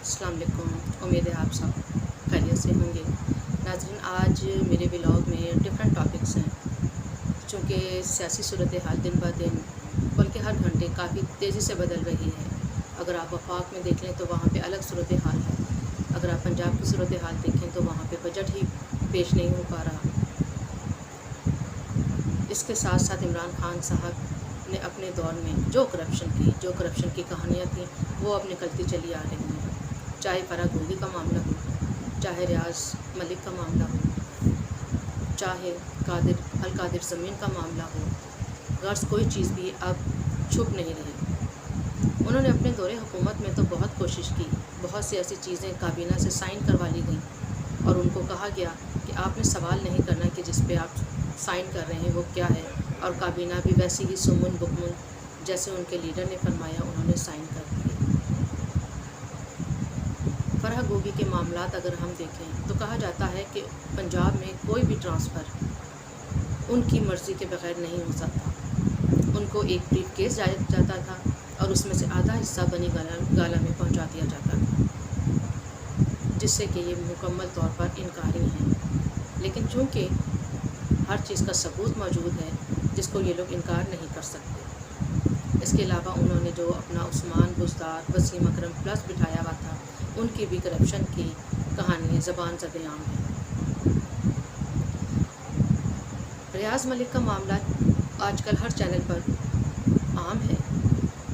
अस्सलाम वालेकुम। उम्मीद है आप सब खैरियत से होंगे। नाज़रीन, आज मेरे व्लॉग में डिफरेंट टॉपिक्स हैं। चूँकि सियासी सूरत हाल दिन ब दिन बल्कि हर घंटे काफ़ी तेज़ी से बदल रही है। अगर आप वफाक में देख लें तो वहाँ पे अलग सूरत हाल है। अगर आप पंजाब की सूरत हाल देखें तो वहाँ पे बजट ही पेश नहीं हो पा रहा। इसके साथ साथ इमरान खान साहब ने अपने दौर में जो करप्शन की कहानियाँ थीं वो अब निकलती चली आ रही हैं। चाहे फराग गोगी का मामला हो, चाहे रियाज मलिक का मामला हो, चाहे अल कादिर ज़मीन का मामला हो, गर्ज कोई चीज़ भी अब छुप नहीं रही। उन्होंने अपने दौरे हुकूमत में तो बहुत कोशिश की, बहुत सी ऐसी चीज़ें काबीना से साइन करवा ली गई और उनको कहा गया कि आपने सवाल नहीं करना कि जिस पे आप साइन कर रहे हैं वो क्या है, और काबीना भी वैसे ही सुमुन बुकमुन जैसे उनके लीडर ने फरमाया उन्होंने साइन कर दिए। फराग गोगी के मामलात अगर हम देखें तो कहा जाता है कि पंजाब में कोई भी ट्रांसफ़र उनकी मर्ज़ी के बगैर नहीं हो सकता। उनको एक ब्रीफ केस जाया जाता था और उसमें से आधा हिस्सा बनी गाला में पहुंचा दिया जाता था, जिससे कि ये मुकम्मल तौर पर इनकारी हैं। लेकिन चूँकि हर चीज़ का सबूत मौजूद है जिसको ये लोग इनकार नहीं कर सकते। इसके अलावा उन्होंने जो अपना उस्मान बुज़दार, वसीम अकरम प्लस बिठाया हुआ था, उनकी भी करप्शन की कहानी ज़बान ज़द-ए-आम है। रियाज मलिक का मामला आजकल हर चैनल पर आम है।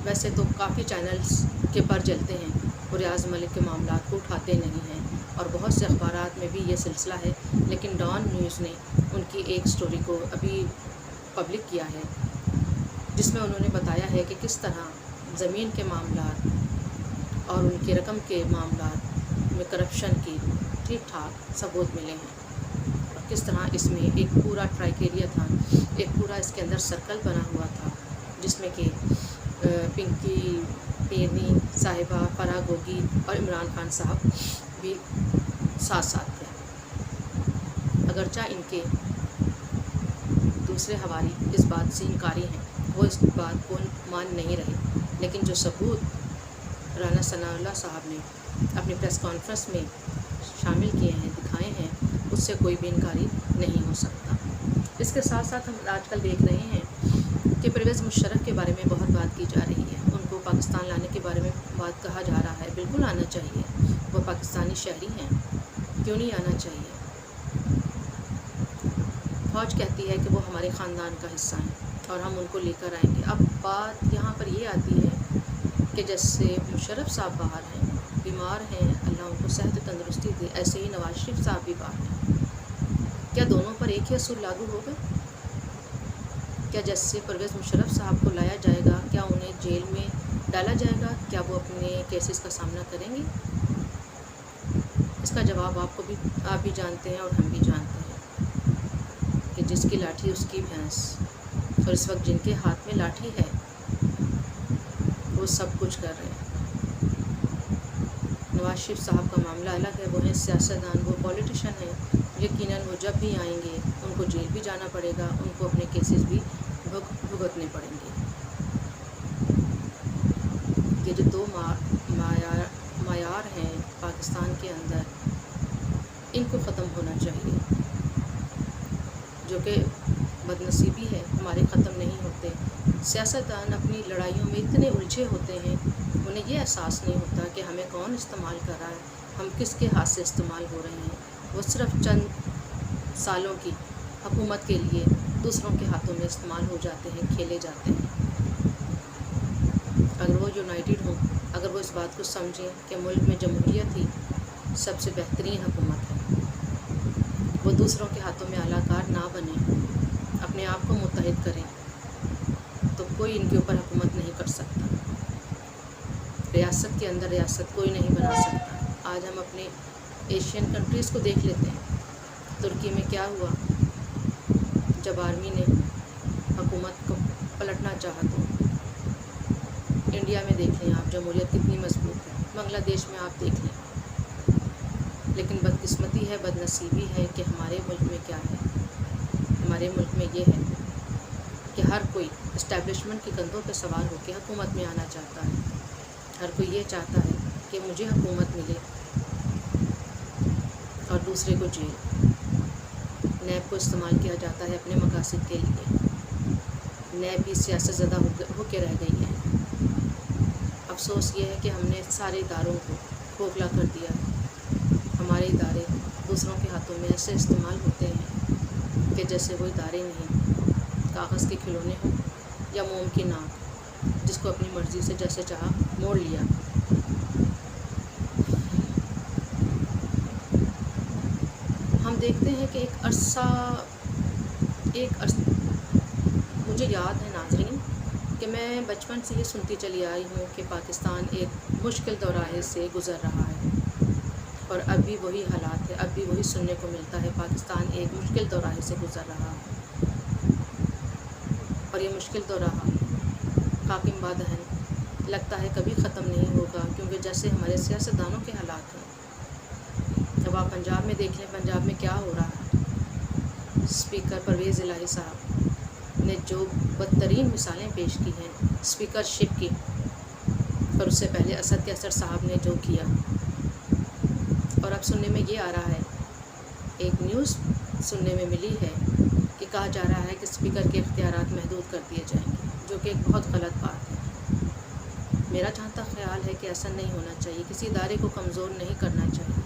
वैसे तो काफ़ी चैनल्स के पर जलते हैं, वो रियाज मलिक के मामला को उठाते नहीं हैं और बहुत से अखबारात में भी ये सिलसिला है। लेकिन डॉन न्यूज़ ने उनकी एक स्टोरी को अभी पब्लिक किया है जिसमें उन्होंने बताया है कि किस तरह ज़मीन के मामला और उनकी रकम के मामला में करप्शन की ठीक ठाक सबूत मिले हैं और किस तरह इसमें एक पूरा क्राइटेरिया था, एक पूरा इसके अंदर सर्कल बना हुआ था जिसमें कि पिंकी पेरनी साहिबा, फराग गोगी और इमरान खान साहब भी साथ साथ थे। अगरचा इनके दूसरे हवारी इस बात से इनकारी हैं, वो इस बात को मान नहीं रहे, लेकिन जो सबूत राना सनाउल्लाह साहब ने अपनी प्रेस कॉन्फ्रेंस में शामिल किए हैं, दिखाए हैं, उससे कोई भी इनकारी नहीं हो सकता। इसके साथ साथ हम आजकल देख रहे हैं कि परवेज़ मुशर्रफ के बारे में बहुत बात की जा रही है। उनको पाकिस्तान लाने के बारे में बात कहा जा रहा है। बिल्कुल आना चाहिए, वो पाकिस्तानी शहरी हैं, क्यों नहीं आना चाहिए। फ़ौज कहती है कि वो हमारे ख़ानदान का हिस्सा हैं और हम उनको लेकर आएंगे। अब बात यहाँ पर ये आती है कि जैसे मुशर्रफ साहब बाहर हैं, बीमार हैं, अल्लाह उनको सेहत तंदुरुस्ती दे, ऐसे ही नवाज शरीफ साहब भी बाहर हैं। क्या दोनों पर एक ही असूल लागू होगा? क्या जैसे परवेज़ मुशर्रफ साहब को लाया जाएगा, क्या उन्हें जेल में डाला जाएगा? क्या वो अपने केसेस का सामना करेंगे? इसका जवाब आप भी जानते हैं और हम भी जानते हैं कि जिसकी लाठी उसकी भैंस, और इस वक्त जिनके हाथ में लाठी है वो सब कुछ कर रहे हैं। नवाज शरीफ साहब का मामला अलग है, वो हैं सियासतदान, वो पॉलिटिशियन हैं। यकीनन वो जब भी आएंगे उनको जेल भी जाना पड़ेगा, उनको अपने केसेस भी भुगतने पड़ेंगे। ये जो दो मायार हैं पाकिस्तान के अंदर, इनको ख़त्म होना चाहिए, जो कि बदनसीबी है, हमारे ख़त्म नहीं होते। सियासतदान अपनी लड़ाइयों में इतने उलझे होते हैं, उन्हें ये एहसास नहीं होता कि हमें कौन इस्तेमाल कर रहा है, हम किसके हाथ से इस्तेमाल हो रहे हैं। वो सिर्फ चंद सालों की हुकूमत के लिए दूसरों के हाथों में इस्तेमाल हो जाते हैं, खेले जाते हैं। अगर वो यूनाइटेड हों, अगर वो इस बात को समझें कि मुल्क में जमहूरियत ही सबसे बेहतरीन हुकूमत है, वो दूसरों के हाथों में आलाकार ना बने, अपने आप को मुत्तहिद करें, तो कोई इनके ऊपर हुकूमत नहीं कर सकता। रियासत के अंदर रियासत कोई नहीं बना सकता। आज हम अपने एशियन कंट्रीज़ को देख लेते हैं। तुर्की में क्या हुआ जब आर्मी ने हुकूमत को पलटना चाहा, तो इंडिया में देख लें आप, जमहूरियत कितनी मजबूत है। बांग्लादेश में आप देख लें। लेकिन बदकिस्मती है, बदनसीबी है कि हमारे मुल्क में क्या है, हमारे मुल्क में ये है कि हर कोई इस्टेब्लिशमेंट के कंधों पर सवार होकर हुकूमत में आना चाहता है। हर कोई ये चाहता है کہ مجھے حکومت ملے اور دوسرے کو جیل۔ نیب کو استعمال کیا جاتا ہے اپنے مقاصد کے لیے۔ نیب بھی سیاست زدہ ہو کے رہ گئی ہے۔ افسوس یہ ہے کہ ہم نے سارے اداروں کو کھوکھلا کر دیا۔ ہمارے ادارے دوسروں کے ہاتھوں میں ایسے استعمال ہوتے ہیں کہ جیسے وہ ادارے نہیں، کاغذ کے کھلونے ہوں یا موم کی ناک، جس کو اپنی مرضی سے جیسے چاہا موڑ لیا۔ ہم دیکھتے ہیں کہ ایک عرصہ مجھے یاد ہے ناظرین کہ میں بچپن سے یہ سنتی چلی آئی ہوں کہ پاکستان ایک مشکل دورے سے گزر رہا ہے، اور اب بھی وہی حالات ہے، اب بھی وہی سننے کو ملتا ہے، پاکستان ایک مشکل دورے سے گزر رہا ہے۔ اور یہ مشکل دورہ حاکم بادہن لگتا ہے کبھی ختم نہیں ہوگا، کیونکہ جیسے ہمارے سیاستدانوں کے حالات ہیں۔ اب آپ پنجاب میں دیکھ لیں، پنجاب میں کیا ہو رہا ہے۔ اسپیکر پرویز الہی صاحب نے جو بدترین مثالیں پیش کی ہیں اسپیکر شپ کی، اور اس سے پہلے اسد کیسر صاحب نے جو کیا، اور اب سننے میں یہ آ رہا ہے، ایک نیوز سننے میں ملی ہے کہ کہا جا رہا ہے کہ اسپیکر کے اختیارات محدود کر دیے جائیں گے، جو کہ ایک بہت غلط بات ہے۔ میرا جہاں تک خیال ہے کہ ایسا نہیں ہونا چاہیے، کسی ادارے کو کمزور نہیں کرنا چاہیے،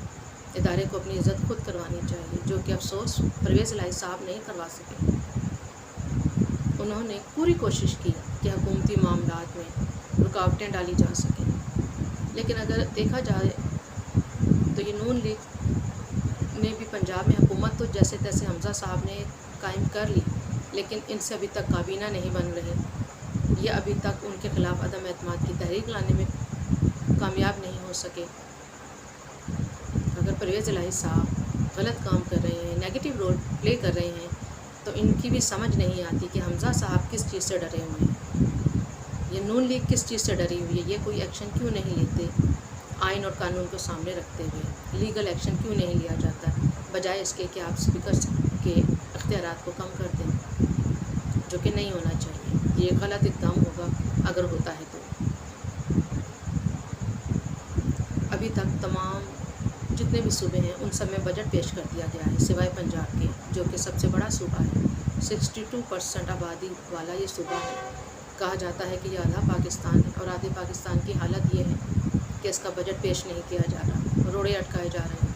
ادارے کو اپنی عزت خود کروانی چاہیے، جو کہ افسوس پرویز الہی صاحب نہیں کروا سکے۔ انہوں نے پوری کوشش کی کہ حکومتی معاملات میں رکاوٹیں ڈالی جا سکیں، لیکن اگر دیکھا جائے تو یہ نون لیگ نے بھی پنجاب میں حکومت تو جیسے تیسے حمزہ صاحب نے قائم کر لی، لیکن ان سے ابھی تک کابینہ نہیں بن رہے، یہ ابھی تک ان کے خلاف عدم اعتماد کی تحریک لانے میں کامیاب نہیں ہو سکے۔ اگر پرویز الہی صاحب غلط کام کر رہے ہیں، نیگیٹو رول پلے کر رہے ہیں، تو ان کی بھی سمجھ نہیں آتی کہ حمزہ صاحب کس چیز سے ڈرے ہوئے ہیں، یہ نون لیگ کس چیز سے ڈری ہوئی ہے، یہ کوئی ایکشن کیوں نہیں لیتے، آئین اور قانون کو سامنے رکھتے ہوئے لیگل ایکشن کیوں نہیں لیا جاتا، بجائے اس کے کہ آپ اسپیکر کے اختیارات کو کم کر دیں، جو کہ نہیں ہونا چاہیے۔ یہ غلط اقدام ہوگا اگر ہوتا ہے تو۔ ابھی تک تمام جتنے بھی صوبے ہیں ان سب میں بجٹ پیش کر دیا گیا ہے، سوائے پنجاب کے، جو کہ سب سے بڑا صوبہ ہے، 62% آبادی والا یہ صوبہ ہے۔ کہا جاتا ہے کہ یہ آدھا پاکستان ہے، اور آدھے پاکستان کی حالت یہ ہے کہ اس کا بجٹ پیش نہیں کیا جا رہا، روڑے اٹکائے جا رہے ہیں،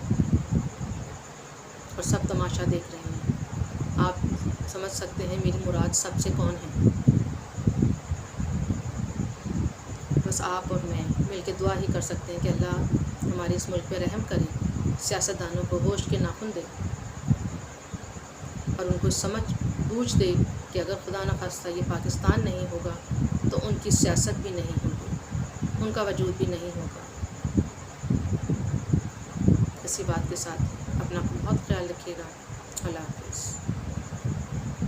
اور سب تماشا دیکھ رہے ہیں۔ آپ سمجھ سکتے ہیں میری مراد سب سے کون ہے۔ بس آپ اور میں مل کے دعا ہی کر سکتے ہیں کہ اللہ ہمارے اس ملک پہ رحم کرے، سیاستدانوں کو ہوش کے ناخن دے، اور ان کو سمجھ بوجھ دے کہ اگر خدا نخواستہ یہ پاکستان نہیں ہوگا تو ان کی سیاست بھی نہیں ہوگی، ان کا وجود بھی نہیں ہوگا۔ اسی بات کے ساتھ اپنا بہت خیال رکھیے گا۔ اللہ حافظ۔